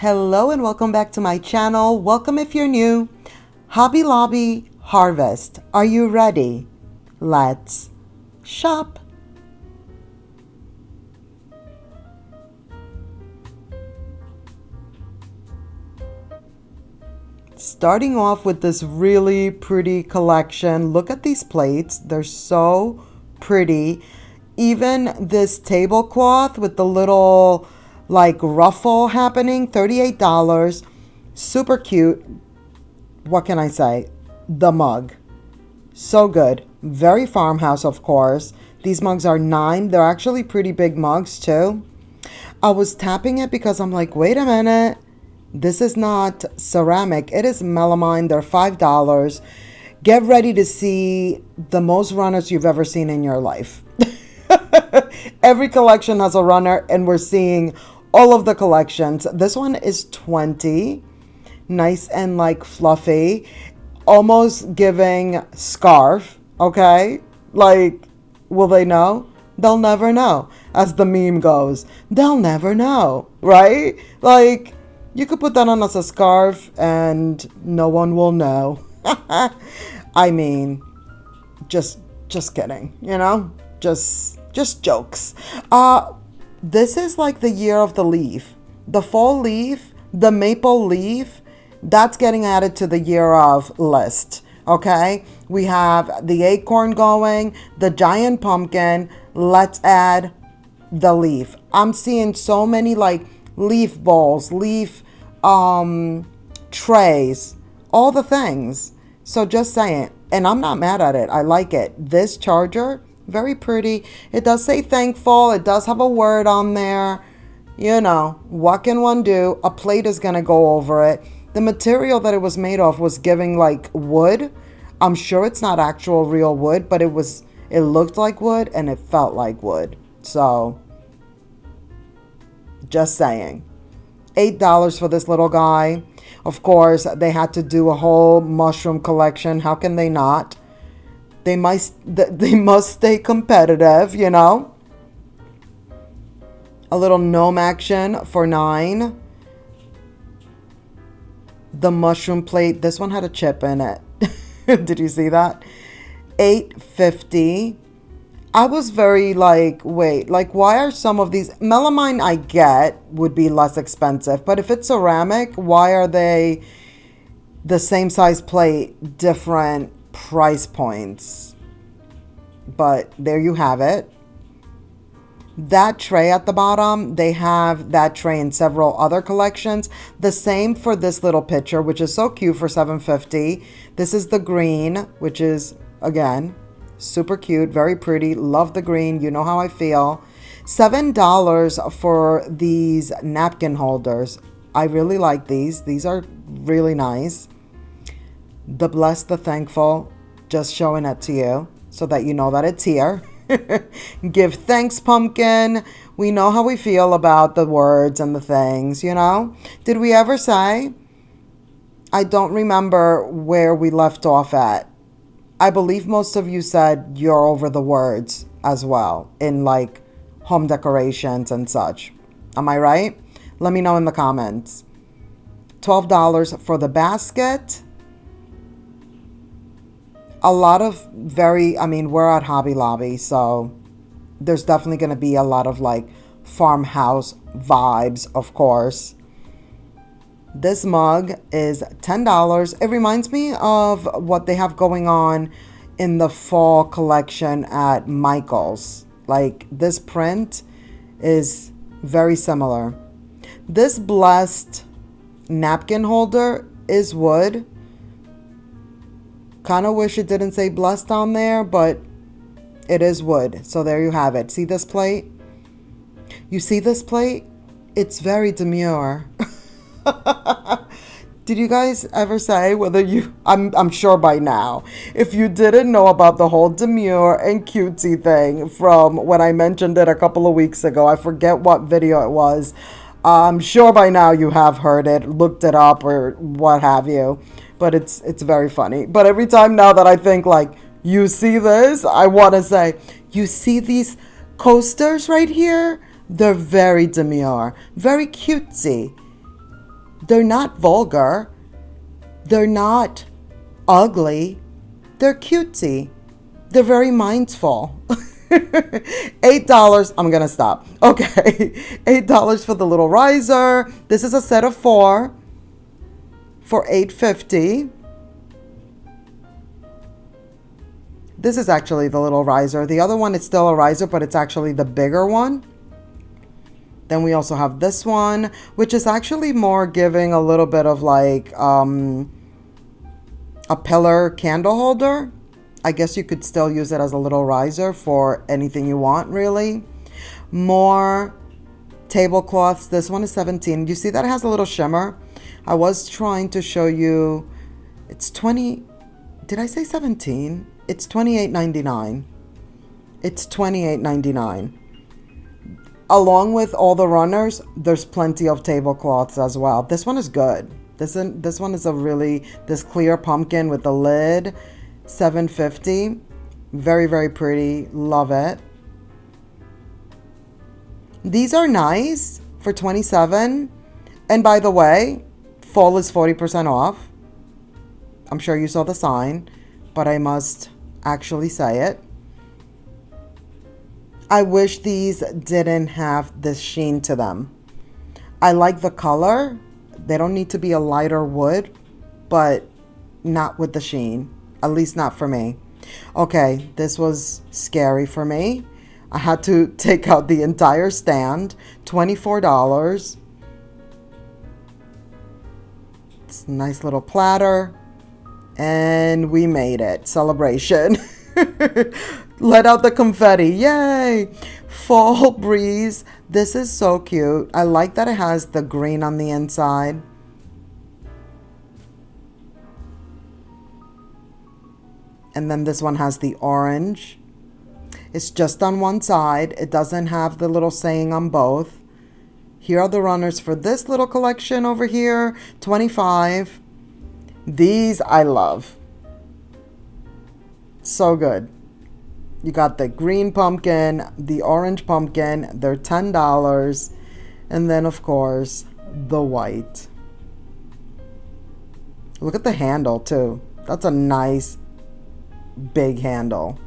Hello and welcome back to my channel. Welcome if you're new. Hobby Lobby Harvest. Are you ready? Let's shop. Starting off with this really pretty collection. Look at these plates. They're so pretty. Even this tablecloth with the little like ruffle happening, $38. Super cute. What can I say? The mug. So good. Very Farmhouse, of course. These mugs are $9. They're actually pretty big mugs too. I was tapping it because I'm like, wait a minute. This is not ceramic. It is melamine. They're $5. Get ready to see the most runners you've ever seen in your life. Every collection has a runner, and we're seeing all of the collections. This one is $20. Nice and like fluffy. Almost giving scarf. Okay? Like, will they know? They'll never know. As the meme goes. They'll never know. Right? Like, you could put that on as a scarf and no one will know. I mean, just kidding, you know? Just jokes. This is like the year of the leaf. The fall leaf, the maple leaf, that's getting added to the year of list. Okay? We have the acorn going, the giant pumpkin. Let's add the leaf. I'm seeing so many like leaf bowls, leaf trays, all the things. So just saying. And I'm not mad at it. I like it. This charger, very pretty. It does say thankful. It does have a word on there. You know, what can one do? A plate is going to go over it. The material that it was made of was giving like wood. I'm sure it's not actual real wood, but it looked like wood and it felt like wood. So, just saying. $8 for this little guy. Of course, they had to do a whole mushroom collection. How can they not? They must stay competitive, you know. A little gnome action for $9. The mushroom plate. This one had a chip in it. Did you see that? $8.50. I was very like, wait, like why are some of these melamine I get would be less expensive, but if it's ceramic, why are they the same size plate, different price points? But there you have it. That tray at the bottom, they have that tray in several other collections. The same for this little picture, which is so cute for $7.50. This is the green, which is, again, super cute, very pretty. Love the green. You know how I feel. $7 for these napkin holders. I really like these. These are really nice. The blessed, the thankful. Just showing it to you so that you know that it's here. Give thanks, pumpkin. We know how we feel about the words and the things, you know. Did we ever say? I don't remember where we left off at. I believe most of you said you're over the words as well in like home decorations and such. Am I right? Let me know in the comments. $12 for the basket. A lot of we're at Hobby Lobby, so there's definitely going to be a lot of like farmhouse vibes, of course. This mug is $10. It reminds me of what they have going on in the fall collection at Michael's. Like this print is very similar. This blessed napkin holder is wood. Kind of wish it didn't say blessed on there, but it is wood. So there you have it. See this plate? You see this plate? It's very demure. Did you guys ever say whether you... I'm sure by now. If you didn't know about the whole demure and cutesy thing from when I mentioned it a couple of weeks ago, I forget what video it was. I'm sure by now you have heard it, looked it up, or what have you. But it's very funny. But every time now that I think like, you see this? I want to say, you see these coasters right here? They're very demure, very cutesy. They're not vulgar. They're not ugly. They're cutesy. They're very mindful. $8. I'm gonna stop. Okay. $8 for the little riser. This is a set of 4 for $8.50. This is actually the little riser. The other one is still a riser, but it's actually the bigger one. Then we also have this one, which is actually more giving a little bit of like a pillar candle holder. I guess you could still use it as a little riser for anything you want, really. More tablecloths. This one is $17. You see that it has a little shimmer? I was trying to show you. It's 20. Did I say 17? It's $28.99. It's $28.99. Along with all the runners, there's plenty of tablecloths as well. This one is good. This one is a really, this clear pumpkin with the lid, $7.50. Very, very pretty. Love it. These are nice for $27. And by the way, fall is 40% off. I'm sure you saw the sign, but I must actually say it. I wish these didn't have this sheen to them. I like the color. They don't need to be a lighter wood, but not with the sheen. At least not for me. Okay, this was scary for me. I had to take out the entire stand. $24. It's a nice little platter. And we made it. Celebration. Let out the confetti. Yay! Fall breeze. This is so cute. I like that it has the green on the inside. And then this one has the orange. It's just on one side. It doesn't have the little saying on both. Here are the runners for this little collection over here. $25. These I love. So good. You got the green pumpkin, the orange pumpkin. They're $10. And then, of course, the white. Look at the handle, too. That's a nice, big handle.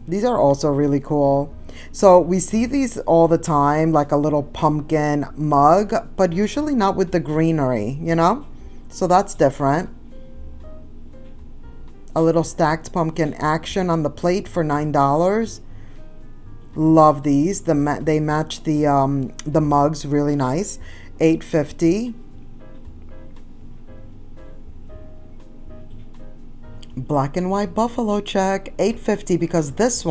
These are also really cool. So we see these all the time, like a little pumpkin mug, but usually not with the greenery, you know? So that's different. A little stacked pumpkin action on the plate for $9. Love these. They match the mugs really nice. $8.50. Black and white buffalo check. $8.50 because this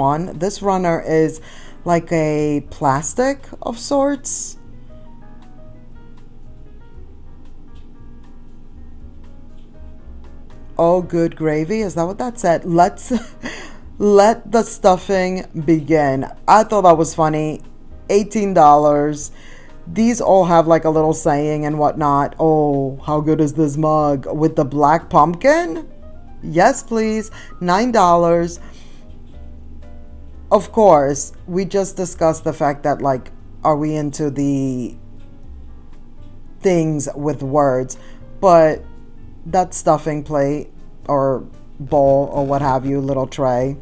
runner is like a plastic of sorts. Oh, good gravy. Is that what that said? Let's let the stuffing begin. I thought that was funny. $18. These all have like a little saying and whatnot. Oh, how good is this mug with the black pumpkin? Yes, please. $9. Of course, we just discussed the fact that, like, are we into the things with words? But that stuffing plate or bowl or what have you, little tray,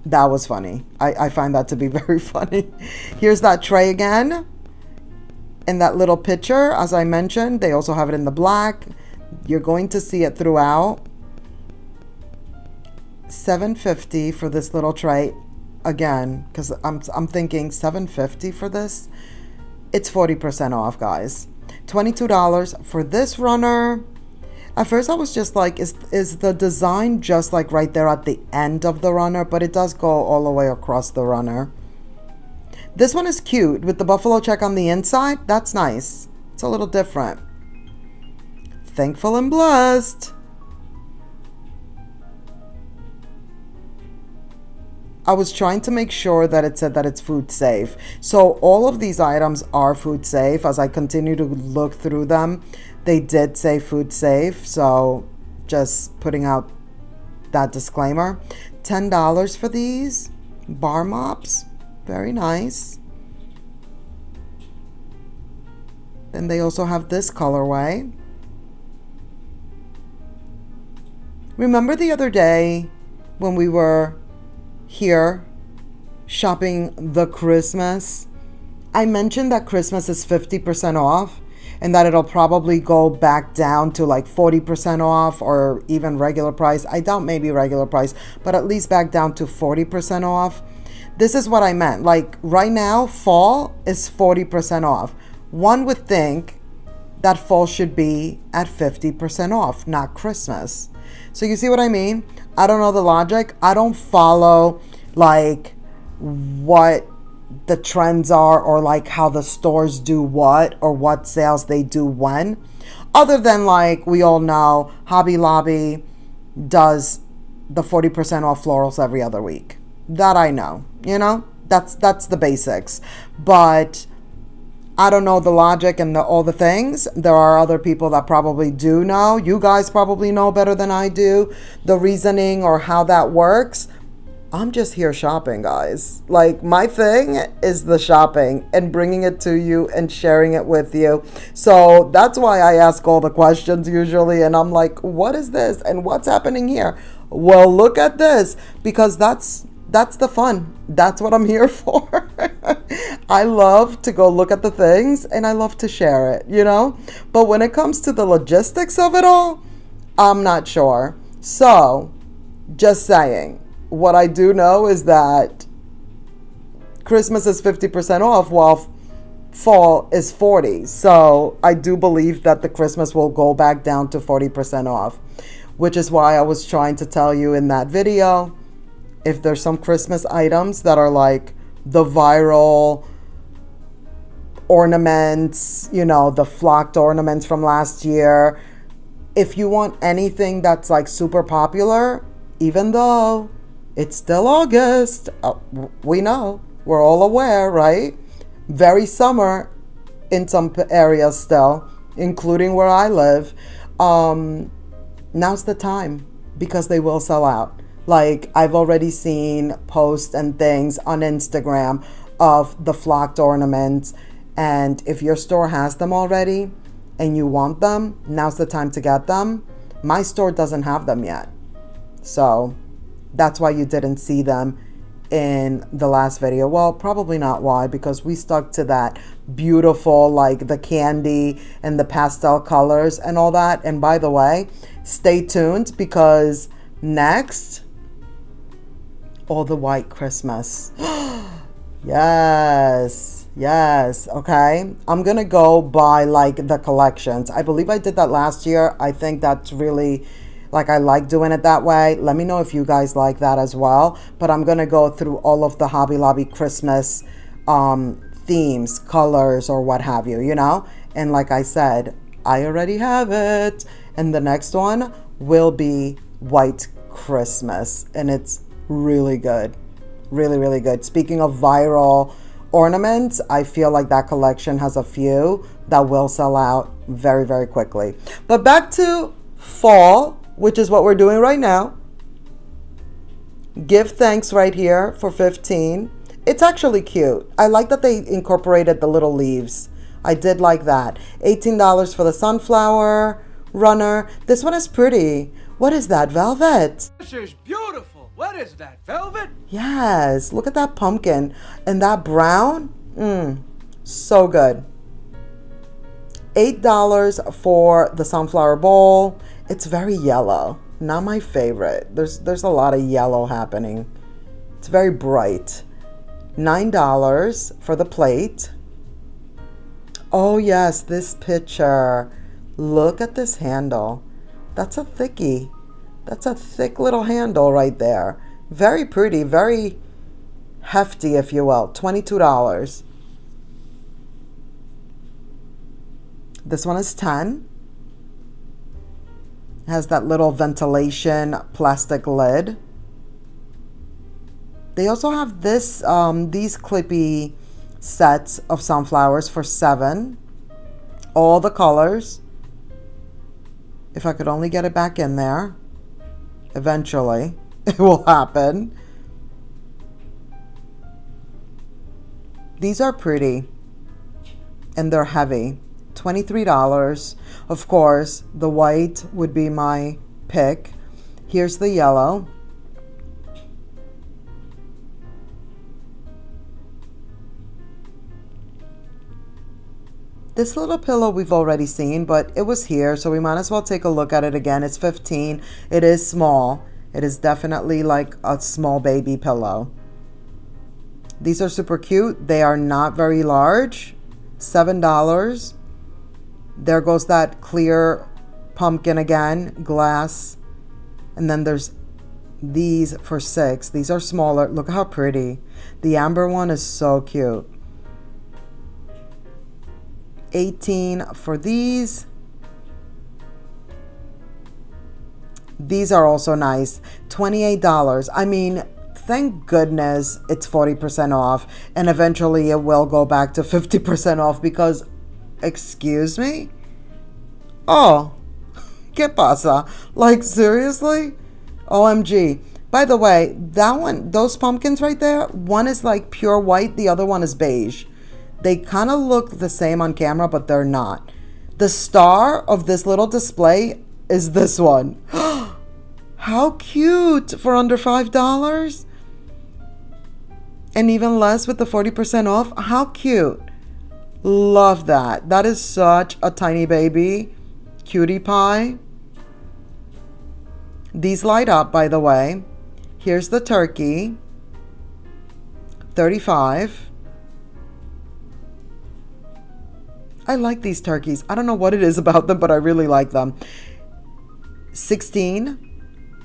that was funny. I find that to be very funny. Here's that tray again. In that little picture, as I mentioned, they also have it in the black. You're going to see it throughout. $7.50 for this little tray. Again, because I'm thinking $7.50 for this. It's 40% off, guys. $22 for this runner. At first I was just like, is the design just like right there at the end of the runner? But it does go all the way across the runner. This one is cute with the buffalo check on the inside. That's nice. It's a little different. Thankful and blessed. I was trying to make sure that it said that it's food safe. So all of these items are food safe. As I continue to look through them, they did say food safe. So just putting out that disclaimer. $10 for these bar mops. Very nice. Then they also have this colorway. Remember the other day when we were here shopping the Christmas? I mentioned that Christmas is 50% off and that it'll probably go back down to like 40% off or even regular price. I doubt maybe regular price, but at least back down to 40% off. This is what I meant. Like right now, fall is 40% off. One would think that fall should be at 50% off, not Christmas. So you see what I mean? I don't know the logic. I don't follow like what the trends are or like how the stores do what or what sales they do when. Other than like we all know Hobby Lobby does the 40% off florals every other week. That I know, you know, that's the basics. But I don't know the logic and all the things. There are other people that probably do know. You guys probably know better than I do the reasoning or how that works. I'm just here shopping, guys. Like my thing is the shopping and bringing it to you and sharing it with you. So that's why I ask all the questions usually. And I'm like, what is this? And what's happening here? Well, look at this, because that's the fun. That's what I'm here for. I love to go look at the things and I love to share it, you know? But when it comes to the logistics of it all, I'm not sure. So, just saying, what I do know is that Christmas is 50% off while fall is 40. So, I do believe that the Christmas will go back down to 40% off, which is why I was trying to tell you in that video, if there's some Christmas items that are like the viral ornaments, you know, the flocked ornaments from last year. If you want anything that's like super popular, even though it's still August, we know, we're all aware, right? Very summer in some areas still, including where I live. Now's the time because they will sell out. Like I've already seen posts and things on Instagram of the flocked ornaments. And if your store has them already and you want them, now's the time to get them. My store doesn't have them yet. So that's why you didn't see them in the last video. Well, probably not why, because we stuck to that beautiful, like the candy and the pastel colors and all that. And by the way, stay tuned because next, all the white Christmas. Yes. Okay. I'm going to go by like the collections. I believe I did that last year. I think that's really like, I like doing it that way. Let me know if you guys like that as well. But I'm going to go through all of the Hobby Lobby Christmas themes, colors, or what have you, you know? And like I said, I already have it. And the next one will be White Christmas. And it's really good. Really, really good. Speaking of viral ornaments, I feel like that collection has a few that will sell out very, very quickly. But back to fall, which is what we're doing right now. Give thanks right here for 15. It's actually cute. I like that they incorporated the little leaves. I did like that. $18 for the sunflower runner. This one is pretty. What is that, velvet? This is beautiful. What is that, velvet? Yes, look at that pumpkin and that brown. So good. $8 for the sunflower bowl. It's very yellow. Not my favorite. There's a lot of yellow happening. It's very bright. $9 for the plate. Oh yes, this picture. Look at this handle. That's a thickie. That's a thick little handle right there. Very pretty, very hefty, if you will. $22. This one is 10. It has that little ventilation plastic lid. They also have this, these clippy sets of sunflowers for 7. All the colors. If I could only get it back in there. Eventually, it will happen. These are pretty. And they're heavy. $23. Of course, the white would be my pick. Here's the yellow. This little pillow we've already seen, but it was here, so we might as well take a look at it again. It's 15. It is small. It is definitely like a small baby pillow. These are super cute. They are not very large. $7. There goes that clear pumpkin again, glass. And then there's these for $6. These are smaller. Look how pretty. The amber one is so cute. $18 for these. These are also nice. $28. I mean, thank goodness it's 40% off, and eventually it will go back to 50% off because, excuse me? Oh, ¿qué pasa? Like, seriously? OMG. By the way, that one, those pumpkins right there, one is like pure white, the other one is beige. They kind of look the same on camera, but they're not. The star of this little display is this one. How cute for under $5. And even less with the 40% off. How cute. Love that. That is such a tiny baby. Cutie pie. These light up, by the way. Here's the turkey. $35. I like these turkeys. I don't know what it is about them, but I really like them. $16.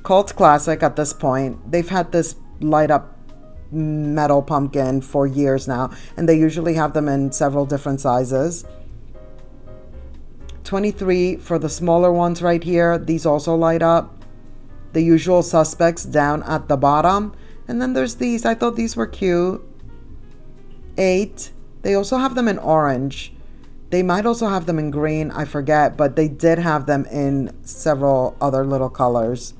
Cult classic at this point. They've had this light up metal pumpkin for years now, and they usually have them in several different sizes. $23 for the smaller ones right here. These also light up. The usual suspects down at the bottom. And then there's these. I thought these were cute. $8. They also have them in orange. They might also have them in green, I forget, but they did have them in several other little colors.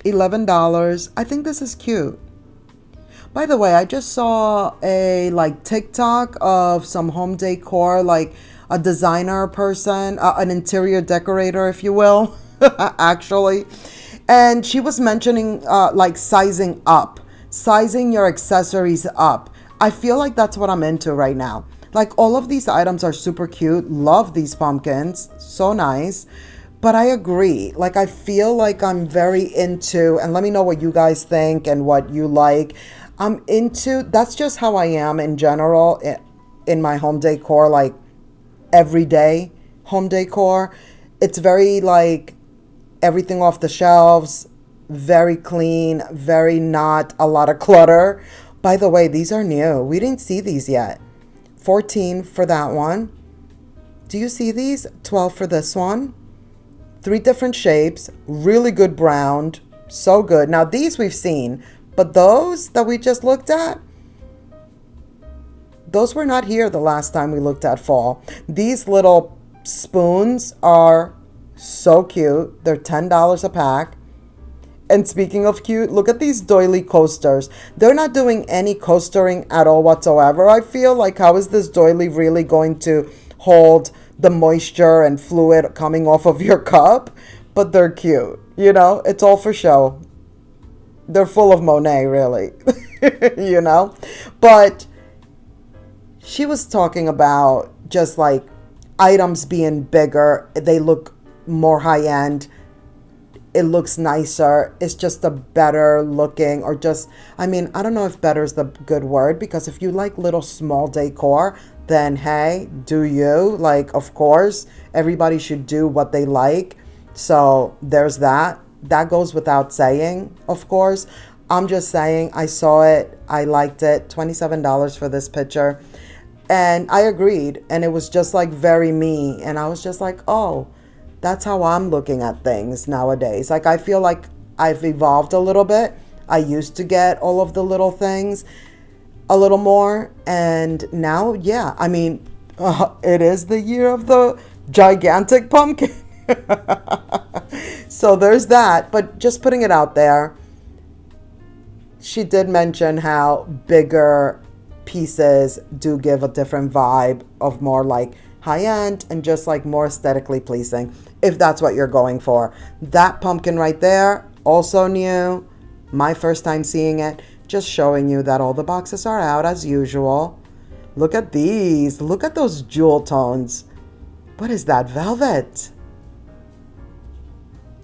$11. I think this is cute. By the way, I just saw a TikTok of some home decor, like a designer person, an interior decorator, if you will, actually. And she was mentioning sizing up, sizing your accessories up. I feel like that's what I'm into right now. Like, all of these items are super cute. Love these pumpkins. So nice. But I agree. Like, I feel like I'm very into, and let me know what you guys think and what you like. I'm into, that's just how I am in general in my home decor, like everyday home decor. It's very like everything off the shelves, very clean, very not a lot of clutter. By the way, these are new. We didn't see these yet. $14 for that one. Do you see these? $12 for this one. 3 different shapes. Really good brown. So good. Now, these we've seen. But those that we just looked at, those were not here the last time we looked at fall. These little spoons are so cute. They're $10 a pack. And speaking of cute, look at these doily coasters. They're not doing any coastering at all whatsoever. I feel like, how is this doily really going to hold the moisture and fluid coming off of your cup? But they're cute. You know, it's all for show. They're full of Monet, really. You know? But she was talking about just like items being bigger. They look more high-end. It looks nicer. It's just a better looking, or just, I mean, I don't know if better is the good word, because if you like little small decor, then hey, do you. Like, of course, everybody should do what they like. So there's that. That goes without saying, of course. I'm just saying, I saw it. I liked it. $27 for this picture. And I agreed. And it was just like very me. And I was just like, oh, that's how I'm looking at things nowadays. Like, I feel like I've evolved a little bit. I used to get all of the little things a little more. And now, yeah, I mean, it is the year of the gigantic pumpkin. So there's that. But just putting it out there, she did mention how bigger pieces do give a different vibe of more like high-end and just like more aesthetically pleasing, if that's what you're going for. That pumpkin right there, also new. My first time seeing it. Just showing you that all the boxes are out as usual. Look at these. Look at those jewel tones. What is that? Velvet.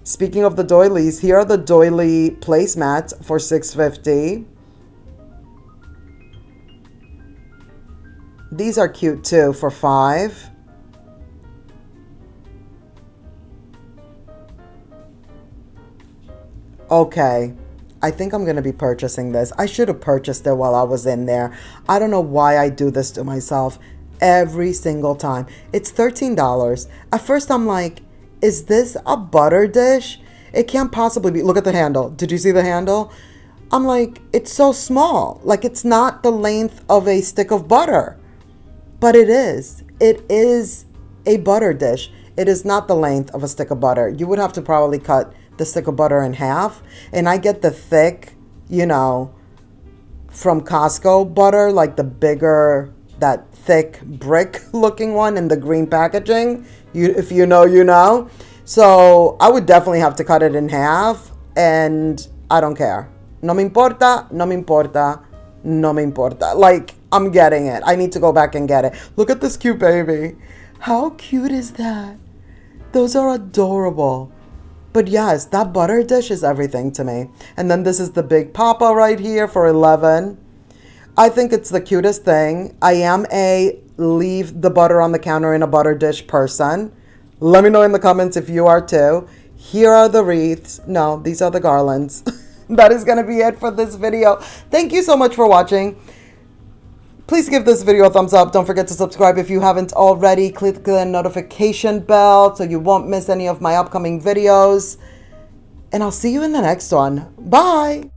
Speaking of the doilies, here are the doily placemats for $6.50. These are cute too for $5. Okay, I think I'm going to be purchasing this. I should have purchased it while I was in there. I don't know why I do this to myself every single time. It's $13. At first I'm like, is this a butter dish? It can't possibly be. Look at the handle. Did you see the handle? I'm like, it's so small. Like, it's not the length of a stick of butter. But it is. It is a butter dish. It is not the length of a stick of butter. You would have to probably cut the stick of butter in half. And I get the thick, you know, from Costco butter, like the bigger, that thick brick looking one in the green packaging. If you know, you know. So I would definitely have to cut it in half, and I don't care. No me importa, no me importa, no me importa. Like, I'm getting it. I need to go back and get it. Look at this cute baby. How cute is that? Those are adorable. But yes, that butter dish is everything to me. And then this is the big papa right here for $11. I think it's the cutest thing. I am a leave the butter on the counter in a butter dish person. Let me know in the comments if you are too. Here are the wreaths. No, these are the garlands. That is going to be it for this video. Thank you so much for watching. Please give this video a thumbs up. Don't forget to subscribe if you haven't already. Click the notification bell so you won't miss any of my upcoming videos. And I'll see you in the next one. Bye.